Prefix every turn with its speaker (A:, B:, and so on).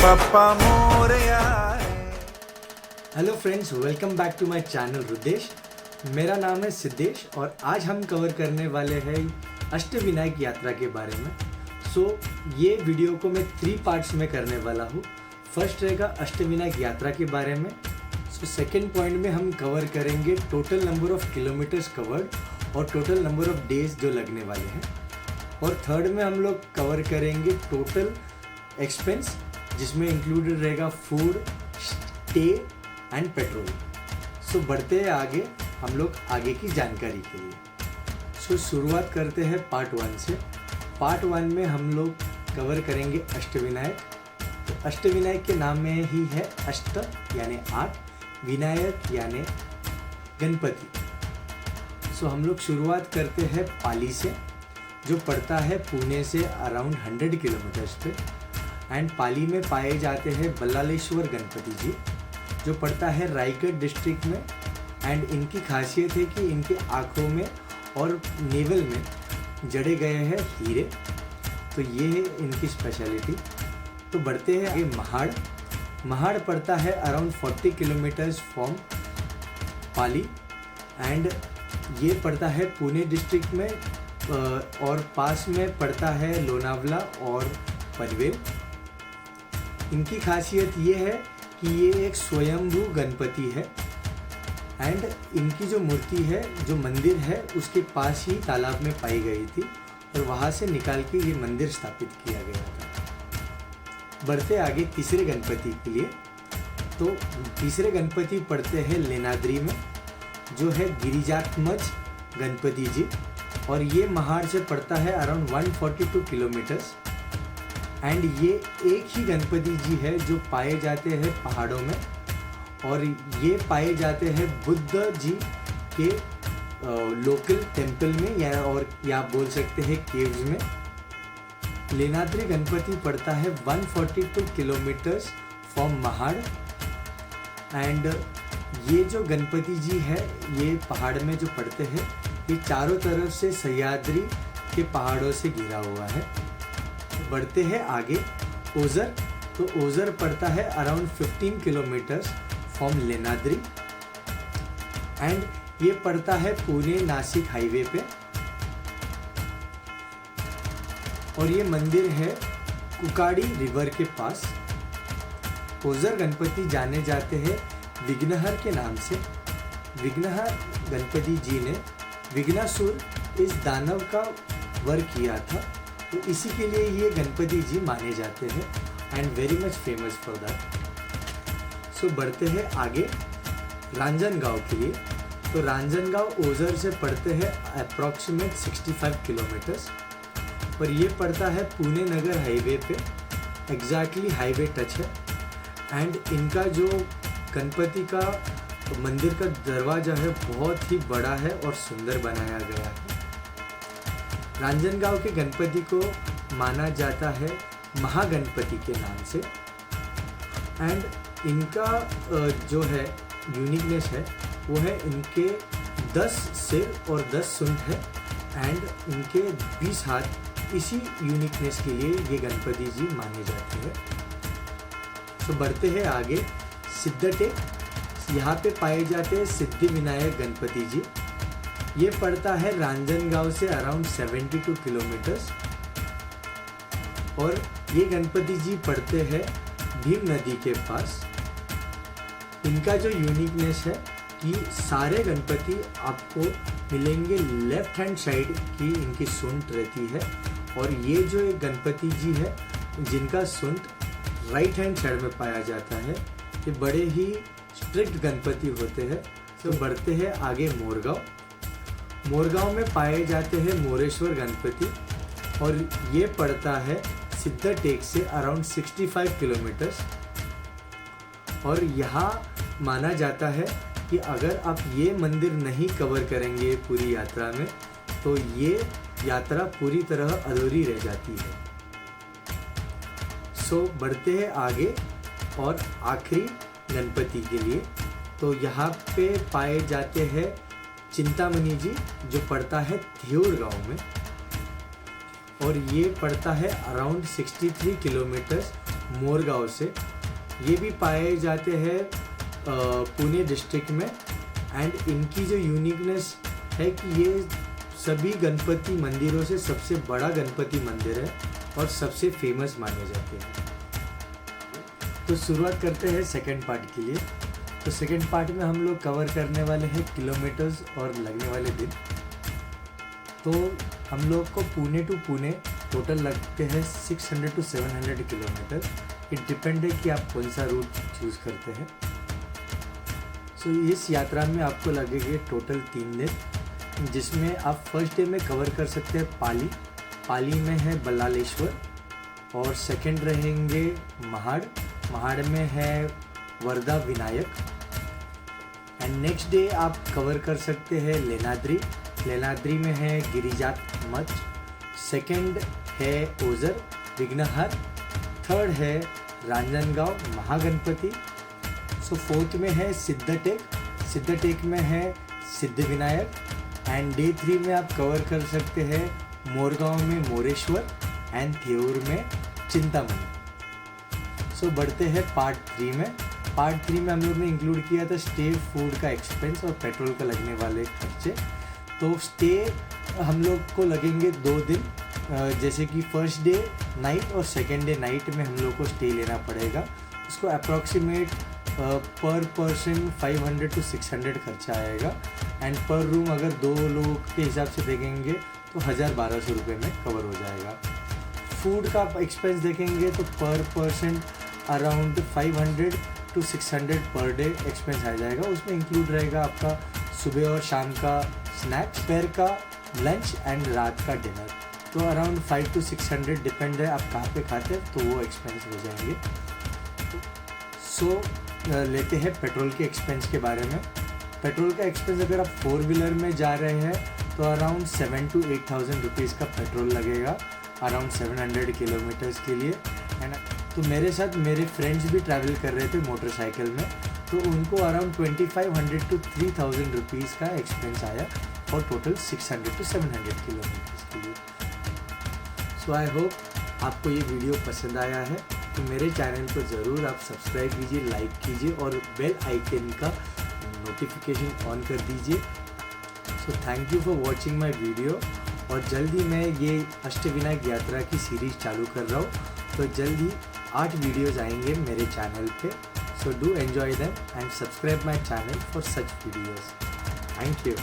A: पप्पा मोरया।
B: Hello friends, welcome back to my channel Ruddesh. मेरा नाम है सिद्धेश और आज हम कवर करने वाले हैं अष्टविनायक यात्रा के बारे में। ये वीडियो को मैं 3 पार्ट्स में करने वाला हूँ। फर्स्ट रहेगा अष्टविनायक यात्रा के बारे में। सेकेंड पॉइंट में हम कवर करेंगे total number of kilometres covered और टोटल नंबर ऑफ डेज जो लगने वाले हैं। और थर्ड में हम लोग कवर करेंगे टोटल एक्सपेंस, जिसमें इंक्लूडेड रहेगा फूड, स्टे एंड पेट्रोल। बढ़ते हैं आगे हम लोग आगे की जानकारी के लिए। शुरुआत करते हैं पार्ट 1 से। पार्ट 1 में हम लोग कवर करेंगे अष्टविनायक। तो अष्टविनायक के नाम में ही है अष्ट यानी 8, विनायक यानी गणपति। हम लोग शुरुआत करते हैं पाली से, जो पड़ता है पुणे से अराउंड 100 किलोमीटर्स पे। एंड पाली में पाए जाते हैं बल्लालेश्वर गणपति जी, जो पड़ता है रायगढ़ डिस्ट्रिक्ट में। एंड इनकी खासियत है कि इनके आँखों में और नेवल में जड़े गए हैं हीरे। तो ये है इनकी स्पेशलिटी। तो बढ़ते हैं आगे महाड़। महाड़ पड़ता है around 40 kilometres from Pali and ये पड़ता है पुणे डिस्ट्रिक्ट में। और पास में पड़ता है लोनावला और पनवेल। इनकी खासियत ये है कि ये एक स्वयंभू गणपति है एंड इनकी जो मूर्ति है, जो मंदिर है, उसके पास ही तालाब में पाई गई थी और वहाँ से निकाल के ये मंदिर स्थापित किया गया था। बढ़ते आगे तीसरे गणपति के लिए। तो तीसरे गणपति पड़ते हैं लेनाद्री में, जो है गिरिजात्मज गणपति जी। और ये महाड़ से पड़ता है अराउंड 142 किलोमीटर्स। एंड ये एक ही गणपति जी है जो पाए जाते हैं पहाड़ों में, और ये पाए जाते हैं बुद्ध जी के लोकल टेम्पल में या बोल सकते हैं केव्स में। लेनाद्री गणपति पड़ता है 142 किलोमीटर्स फ्रॉम महाड़। एंड ये जो गणपति जी है, ये पहाड़ में जो पड़ते हैं, ये चारों तरफ से सह्याद्री के पहाड़ों से घिरा हुआ है। बढ़ते हैं आगे ओझर। तो ओझर पड़ता है अराउंड 15 किलोमीटर्स फ्रॉम लेनाद्री एंड ये पड़ता है पुणे नासिक हाईवे पे। और ये मंदिर है कुकाड़ी रिवर के पास। ओझर गणपति जाने जाते हैं विघ्नहर के नाम से। विघ्नहर गणपति जी ने विघ्नासुर इस दानव का वध किया था, तो इसी के लिए ये गणपति जी माने जाते हैं and very much famous for that. बढ़ते हैं आगे रांजनगांव के लिए। तो रांजनगांव ओझर से पड़ते हैं अप्रॉक्सीमेट 65 किलोमीटर्स और ये पड़ता है पुणे नगर हाईवे पे। एग्जैक्टली हाईवे टच है। एंड इनका जो गणपति का मंदिर का दरवाजा है, बहुत ही बड़ा है और सुंदर बनाया गया है। रांजनगांव के गणपति को माना जाता है महागणपति के नाम से। एंड इनका जो है यूनिकनेस है, वो है इनके 10 सिर और 10 सूंड है एंड इनके 20 हाथ। इसी यूनिकनेस के लिए ये गणपति जी माने जाते हैं। बढ़ते हैं आगे सिद्धटेक। यहाँ पे पाए जाते हैं सिद्धि विनायक गणपति जी। ये पड़ता है रांजनगांव से अराउंड 72 किलोमीटर्स और ये गणपति जी पड़ते हैं भीम नदी के पास। इनका जो यूनिकनेस है कि सारे गणपति आपको मिलेंगे लेफ्ट हैंड साइड की इनकी सूंड रहती है, और ये जो एक गणपति जी है जिनका सूंड राइट हैंड साइड में पाया जाता है, ये बड़े ही स्ट्रिक्ट गणपति होते हैं। बढ़ते हैं आगे मोरगांव। मोरगांव में पाए जाते हैं मोरेश्वर गणपति और ये पड़ता है सिद्धटेक से अराउंड 65 किलोमीटर्स। और यहाँ माना जाता है कि अगर आप ये मंदिर नहीं कवर करेंगे पूरी यात्रा में, तो ये यात्रा पूरी तरह अधूरी रह जाती है। बढ़ते हैं आगे और आखिरी गणपति के लिए। तो यहाँ पे पाए जाते हैं चिंतामणि जी, जो पड़ता है थियूर गांव में। और ये पड़ता है अराउंड 63 किलोमीटर्स मोरगांव से। ये भी पाए जाते हैं पुणे डिस्ट्रिक्ट में। एंड इनकी जो यूनिकनेस है कि ये सभी गणपति मंदिरों से सबसे बड़ा गणपति मंदिर है और सबसे फेमस माने जाते हैं। तो शुरुआत करते हैं सेकंड पार्ट के लिए। तो सेकंड पार्ट में हम लोग कवर करने वाले हैं किलोमीटर्स और लगने वाले दिन। तो हम लोग को पुणे टू पुणे टोटल लगते हैं 600 to 700 किलोमीटर। इट डिपेंड है कि आप कौन सा रूट चूज़ करते हैं। सो इस यात्रा में आपको लगेंगे टोटल 3 दिन, जिसमें आप फर्स्ट डे में कवर कर सकते हैं पाली। पाली में है बल्लालेश्वर। और सेकंड रहेंगे महाड़ में है वरदा विनायक। एंड नेक्स्ट डे आप कवर कर सकते हैं लेनाद्री में है गिरिजात मठ। सेकंड है ओझर विघ्नहर। थर्ड है रांजनगांव महागणपति। सो फोर्थ में है सिद्धटेक में है सिद्धि विनायक। एंड डे 3 में आप कवर कर सकते हैं मोरगांव में मोरेश्वर एंड थेऊर में चिंतामणि। सो बढ़ते हैं पार्ट 3 में। पार्ट 3 में हम लोग ने इंक्लूड किया था स्टे, फूड का एक्सपेंस और पेट्रोल का लगने वाले खर्चे। तो स्टे हम लोग को लगेंगे 2 दिन, जैसे कि फर्स्ट डे नाइट और सेकेंड डे नाइट में हम लोग को स्टे लेना पड़ेगा। उसको अप्रॉक्सीमेट पर पर्सन 500 to 600 खर्चा आएगा। एंड पर रूम अगर 2 लोग के हिसाब से देखेंगे तो 1000-1200 रुपये में कवर हो जाएगा। फूड का एक्सपेंस देखेंगे तो पर person around 500 to 600 per day expense आ जाएगा। उसमें इंक्लूड रहेगा आपका सुबह और शाम का स्नैक्स, दोपहर का लंच एंड रात का डिनर। तो अराउंड 500 to 600 डिपेंड है आप कहाँ पे खाते हैं, तो वो एक्सपेंस हो जाएंगे। सो लेते हैं पेट्रोल के एक्सपेंस के बारे में। पेट्रोल का एक्सपेंस अगर आप 4 व्हीलर में जा रहे हैं तो अराउंड 7,000 to 8,000 रुपीज़ का पेट्रोल लगेगा अराउंड 700 किलोमीटर्स के लिए। एंड तो मेरे साथ मेरे फ्रेंड्स भी ट्रैवल कर रहे थे मोटरसाइकिल में, तो उनको अराउंड 2500 to 3,000 रुपीज़ का एक्सपेंस आया और टोटल 600 to 700 किलोमीटर्स के लिए। सो आई होप आपको ये वीडियो पसंद आया है। तो मेरे चैनल को ज़रूर आप सब्सक्राइब कीजिए, लाइक कीजिए और बेल आइकन का नोटिफिकेशन ऑन कर दीजिए। So thank you for watching my video. और जल्दी मैं ये अष्टविनायक यात्रा की सीरीज़ चालू कर रहा हूँ, तो जल्दी 8 वीडियोज़ आएंगे मेरे चैनल पे। So do enjoy them and subscribe my channel for such videos. Thank you.